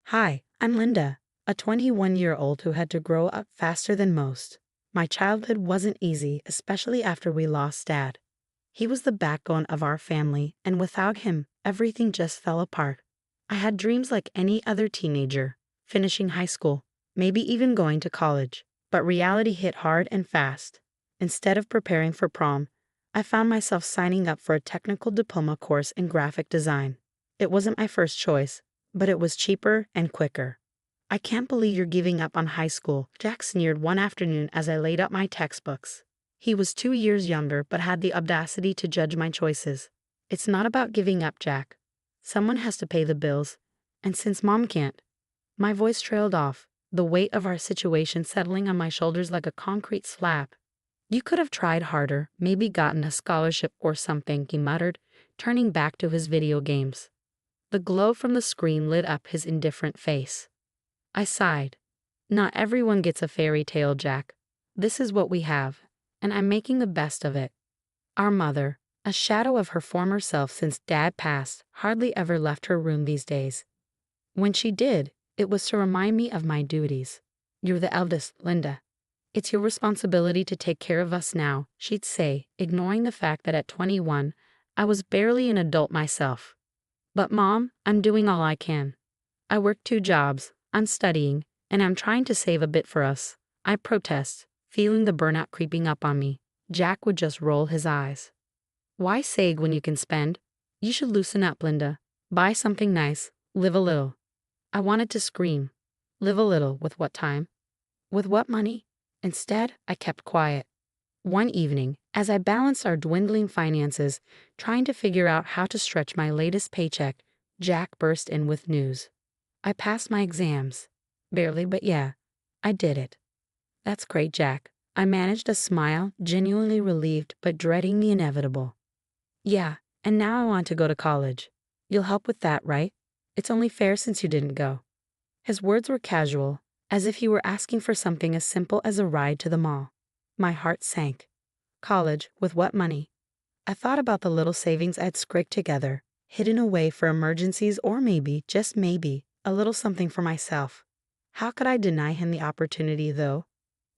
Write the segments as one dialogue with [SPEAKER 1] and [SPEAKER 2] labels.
[SPEAKER 1] Hi, I'm Linda, a 21-year-old who had to grow up faster than most. My childhood wasn't easy, especially after we lost Dad. He was the backbone of our family, and without him, everything just fell apart. I had dreams like any other teenager, finishing high school, maybe even going to college. But reality hit hard and fast. Instead of preparing for prom, I found myself signing up for a technical diploma course in graphic design. It wasn't my first choice, but it was cheaper and quicker. "I can't believe you're giving up on high school," Jack sneered one afternoon as I laid out my textbooks. He was 2 years younger but had the audacity to judge my choices. "It's not about giving up, Jack. Someone has to pay the bills, and since Mom can't..." My voice trailed off, the weight of our situation settling on my shoulders like a concrete slab. "You could have tried harder, maybe gotten a scholarship or something," he muttered, turning back to his video games. The glow from the screen lit up his indifferent face. I sighed. "Not everyone gets a fairy tale, Jack. This is what we have, and I'm making the best of it." Our mother, a shadow of her former self since Dad passed, hardly ever left her room these days. When she did, it was to remind me of my duties. "You're the eldest, Linda. It's your responsibility to take care of us now," she'd say, ignoring the fact that at 21, I was barely an adult myself. "But Mom, I'm doing all I can. I work 2 jobs, I'm studying, and I'm trying to save a bit for us." I protest, feeling the burnout creeping up on me. Jack would just roll his eyes. "Why save when you can spend? You should loosen up, Linda. Buy something nice, live a little." I wanted to scream. Live a little with what time? With what money? Instead, I kept quiet. One evening, as I balanced our dwindling finances, trying to figure out how to stretch my latest paycheck, Jack burst in with news. "I passed my exams." "Barely, but yeah, I did it." "That's great, Jack." I managed a smile, genuinely relieved but dreading the inevitable. "Yeah, and now I want to go to college. You'll help with that, right? It's only fair since you didn't go." His words were casual, as if he were asking for something as simple as a ride to the mall. My heart sank. College, with what money? I thought about the little savings I'd scraped together, hidden away for emergencies or maybe, just maybe, a little something for myself. How could I deny him the opportunity, though?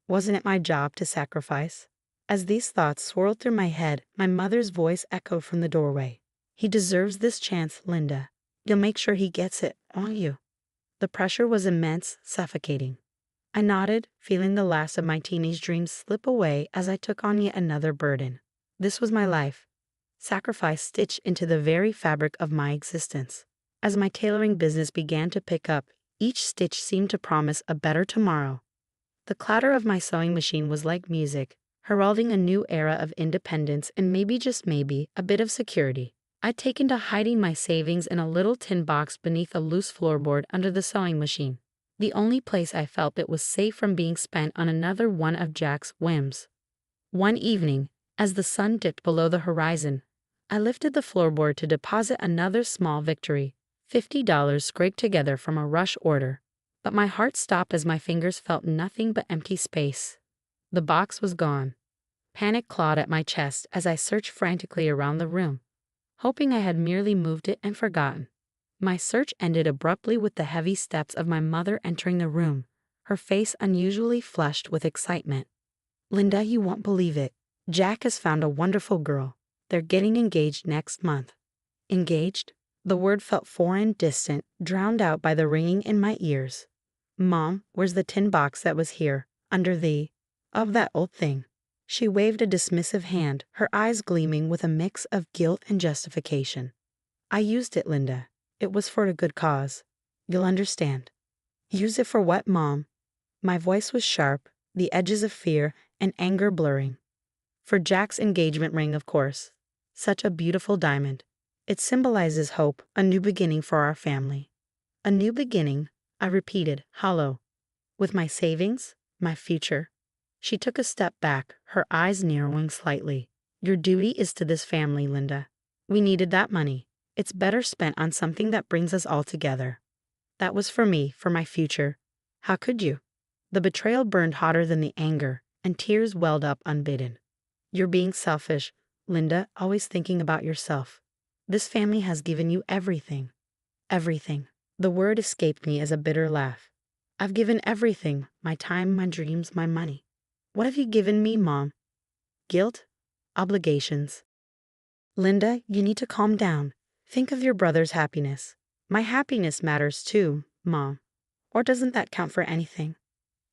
[SPEAKER 1] Wasn't it my job to sacrifice? As these thoughts swirled through my head, my mother's voice echoed from the doorway. "He deserves this chance, Linda. You'll make sure he gets it, won't you?" The pressure was immense, suffocating. I nodded, feeling the last of my teenage dreams slip away as I took on yet another burden. This was my life. Sacrifice stitched into the very fabric of my existence. As my tailoring business began to pick up, each stitch seemed to promise a better tomorrow. The clatter of my sewing machine was like music, heralding a new era of independence and maybe, just maybe, a bit of security. I'd taken to hiding my savings in a little tin box beneath a loose floorboard under the sewing machine, the only place I felt it was safe from being spent on another one of Jack's whims. One evening, as the sun dipped below the horizon, I lifted the floorboard to deposit another small victory, $50 scraped together from a rush order. But my heart stopped as my fingers felt nothing but empty space. The box was gone. Panic clawed at my chest as I searched frantically around the room, hoping I had merely moved it and forgotten. My search ended abruptly with the heavy steps of my mother entering the room, her face unusually flushed with excitement. "Linda, you won't believe it. Jack has found a wonderful girl. They're getting engaged next month." Engaged? The word felt foreign, distant, drowned out by the ringing in my ears. "Mom, where's the tin box that was here, under of that old thing?" She waved a dismissive hand, her eyes gleaming with a mix of guilt and justification. "I used it, Linda. It was for a good cause. You'll understand." "Use it for what, Mom?" My voice was sharp, the edges of fear and anger blurring. "For Jack's engagement ring, of course. Such a beautiful diamond. It symbolizes hope, a new beginning for our family." "A new beginning," I repeated, hollow. "With my savings? My future?" She took a step back, her eyes narrowing slightly. "Your duty is to this family, Linda. We needed that money. It's better spent on something that brings us all together." That was for me, for my future. How could you? The betrayal burned hotter than the anger, and tears welled up unbidden. "You're being selfish, Linda, always thinking about yourself. This family has given you everything." Everything. The word escaped me as a bitter laugh. I've given everything, my time, my dreams, my money. What have you given me, Mom? Guilt? Obligations? Linda, you need to calm down. Think of your brother's happiness. My happiness matters too, Mom. Or doesn't that count for anything?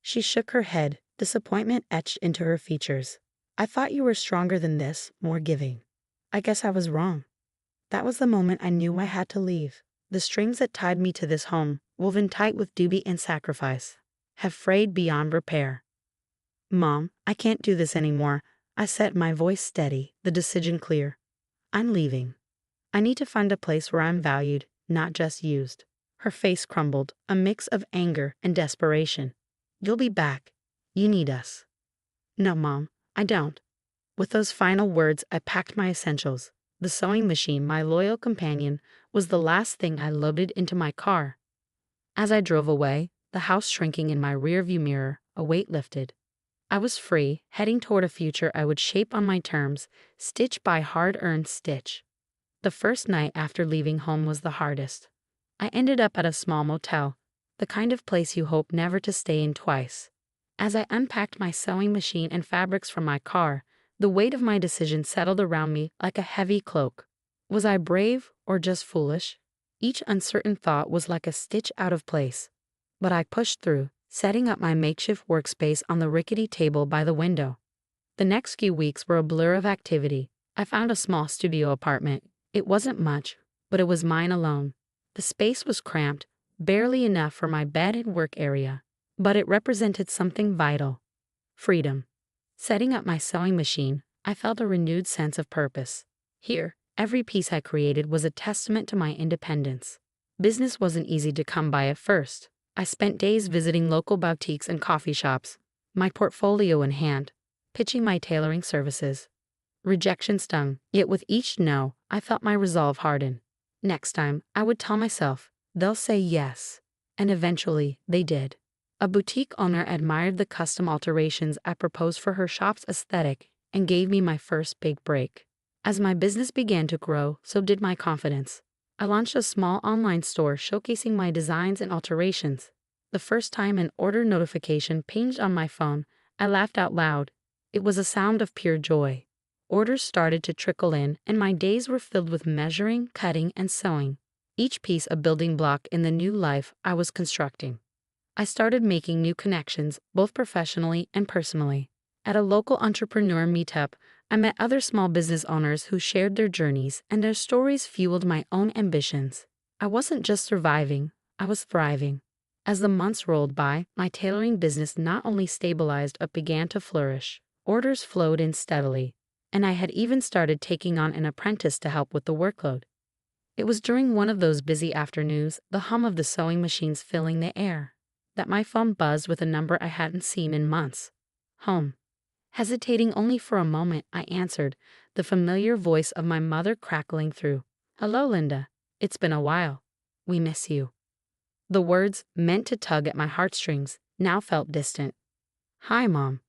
[SPEAKER 1] She shook her head, disappointment etched into her features. I thought you were stronger than this, more giving. I guess I was wrong. That was the moment I knew I had to leave. The strings that tied me to this home, woven tight with duty and sacrifice, have frayed beyond repair. Mom, I can't do this anymore, I said, my voice steady, the decision clear. I'm leaving. I need to find a place where I'm valued, not just used. Her face crumbled, a mix of anger and desperation. You'll be back. You need us. No, Mom, I don't. With those final words, I packed my essentials. The sewing machine, my loyal companion, was the last thing I loaded into my car. As I drove away, the house shrinking in my rearview mirror, a weight lifted. I was free, heading toward a future I would shape on my terms, stitch by hard-earned stitch. The first night after leaving home was the hardest. I ended up at a small motel, the kind of place you hope never to stay in twice. As I unpacked my sewing machine and fabrics from my car, the weight of my decision settled around me like a heavy cloak. Was I brave or just foolish? Each uncertain thought was like a stitch out of place. But I pushed through, setting up my makeshift workspace on the rickety table by the window. The next few weeks were a blur of activity. I found a small studio apartment. It wasn't much, but it was mine alone. The space was cramped, barely enough for my bed and work area, but it represented something vital: freedom. Setting up my sewing machine, I felt a renewed sense of purpose. Here, every piece I created was a testament to my independence. Business wasn't easy to come by at first. I spent days visiting local boutiques and coffee shops, my portfolio in hand, pitching my tailoring services. Rejection stung, yet with each no, I felt my resolve harden. Next time, I would tell myself, they'll say yes. And eventually, they did. A boutique owner admired the custom alterations I proposed for her shop's aesthetic and gave me my first big break. As my business began to grow, so did my confidence. I launched a small online store showcasing my designs and alterations. The first time an order notification pinged on my phone, I laughed out loud. It was a sound of pure joy. Orders started to trickle in, and my days were filled with measuring, cutting, and sewing, each piece a building block in the new life I was constructing. I started making new connections, both professionally and personally. At a local entrepreneur meetup, I met other small business owners who shared their journeys, and their stories fueled my own ambitions. I wasn't just surviving, I was thriving. As the months rolled by, my tailoring business not only stabilized but began to flourish. Orders flowed in steadily, and I had even started taking on an apprentice to help with the workload. It was during one of those busy afternoons, the hum of the sewing machines filling the air, that my phone buzzed with a number I hadn't seen in months. Home. Hesitating only for a moment, I answered, the familiar voice of my mother crackling through. Hello, Linda. It's been a while. We miss you. The words, meant to tug at my heartstrings, now felt distant. Hi, Mom.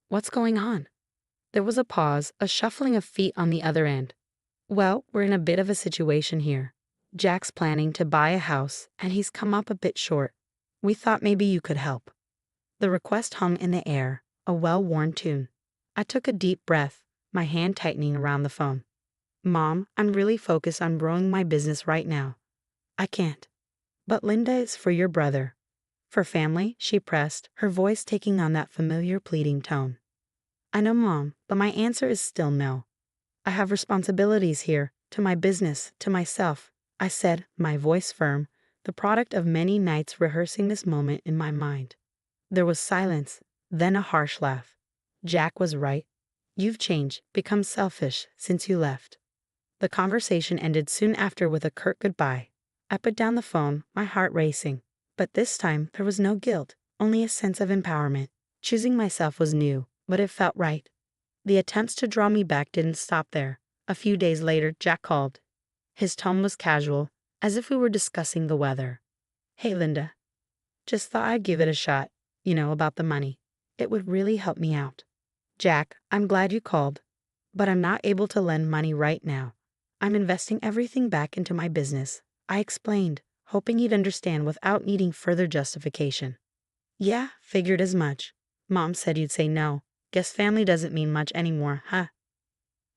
[SPEAKER 1] What's going on? There was a pause, a shuffling of feet on the other end. Well, we're in a bit of a situation here. Jack's planning to buy a house, and he's come up a bit short. We thought maybe you could help. The request hung in the air, a well-worn tune. I took a deep breath, my hand tightening around the phone. Mom, I'm really focused on growing my business right now. I can't. But Linda is for your brother. For family, she pressed, her voice taking on that familiar pleading tone. I know, Mom, but my answer is still no. I have responsibilities here, to my business, to myself, I said, my voice firm, the product of many nights rehearsing this moment in my mind. There was silence, then a harsh laugh. Jack was right. You've changed, become selfish, since you left. The conversation ended soon after with a curt goodbye. I put down the phone, my heart racing. But this time, there was no guilt, only a sense of empowerment. Choosing myself was new, but it felt right. The attempts to draw me back didn't stop there. A few days later, Jack called. His tone was casual, as if we were discussing the weather. Hey, Linda. Just thought I'd give it a shot, about the money. It would really help me out. Jack, I'm glad you called, but I'm not able to lend money right now. I'm investing everything back into my business, I explained, hoping he'd understand without needing further justification. Yeah, figured as much. Mom said you'd say no. Guess family doesn't mean much anymore, huh?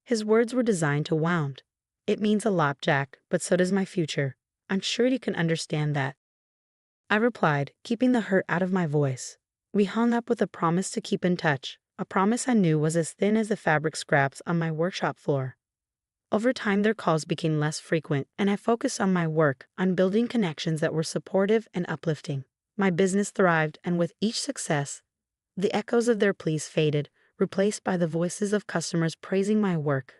[SPEAKER 1] His words were designed to wound. It means a lot, Jack, but so does my future. I'm sure you can understand that. I replied, keeping the hurt out of my voice. We hung up with a promise to keep in touch, a promise I knew was as thin as the fabric scraps on my workshop floor. Over time, their calls became less frequent, and I focused on my work, on building connections that were supportive and uplifting. My business thrived, and with each success, the echoes of their pleas faded, replaced by the voices of customers praising my work,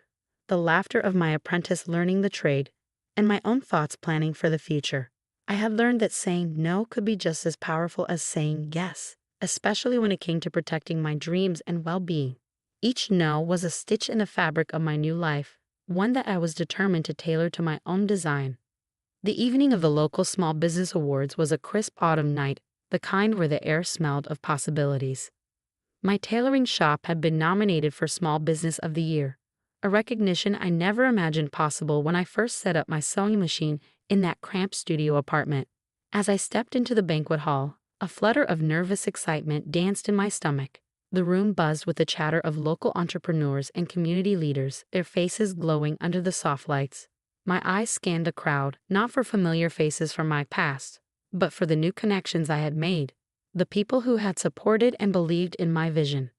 [SPEAKER 1] the laughter of my apprentice learning the trade, and my own thoughts planning for the future. I had learned that saying no could be just as powerful as saying yes, especially when it came to protecting my dreams and well-being. Each no was a stitch in the fabric of my new life, one that I was determined to tailor to my own design. The evening of the local Small Business Awards was a crisp autumn night, the kind where the air smelled of possibilities. My tailoring shop had been nominated for Small Business of the Year, a recognition I never imagined possible when I first set up my sewing machine in that cramped studio apartment. As I stepped into the banquet hall, a flutter of nervous excitement danced in my stomach. The room buzzed with the chatter of local entrepreneurs and community leaders, their faces glowing under the soft lights. My eyes scanned the crowd, not for familiar faces from my past, but for the new connections I had made, the people who had supported and believed in my vision.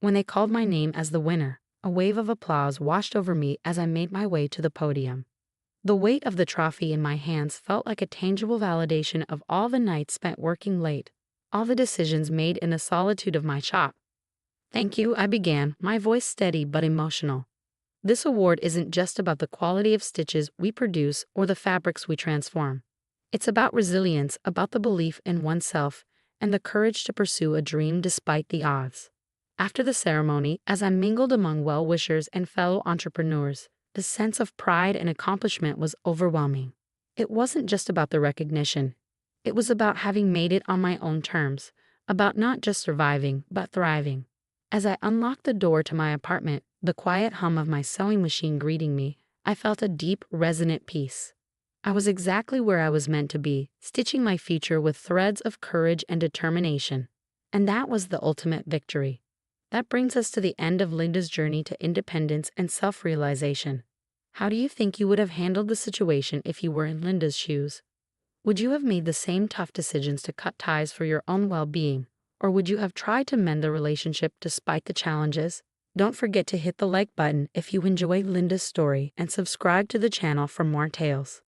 [SPEAKER 1] When they called my name as the winner, a wave of applause washed over me as I made my way to the podium. The weight of the trophy in my hands felt like a tangible validation of all the nights spent working late, all the decisions made in the solitude of my shop. Thank you, I began, my voice steady but emotional. This award isn't just about the quality of stitches we produce or the fabrics we transform. It's about resilience, about the belief in oneself, and the courage to pursue a dream despite the odds. After the ceremony, as I mingled among well-wishers and fellow entrepreneurs, the sense of pride and accomplishment was overwhelming. It wasn't just about the recognition. It was about having made it on my own terms, about not just surviving, but thriving. As I unlocked the door to my apartment, the quiet hum of my sewing machine greeting me, I felt a deep, resonant peace. I was exactly where I was meant to be, stitching my future with threads of courage and determination. And that was the ultimate victory. That brings us to the end of Linda's journey to independence and self-realization. How do you think you would have handled the situation if you were in Linda's shoes? Would you have made the same tough decisions to cut ties for your own well-being? Or would you have tried to mend the relationship despite the challenges? Don't forget to hit the like button if you enjoyed Linda's story and subscribe to the channel for more tales.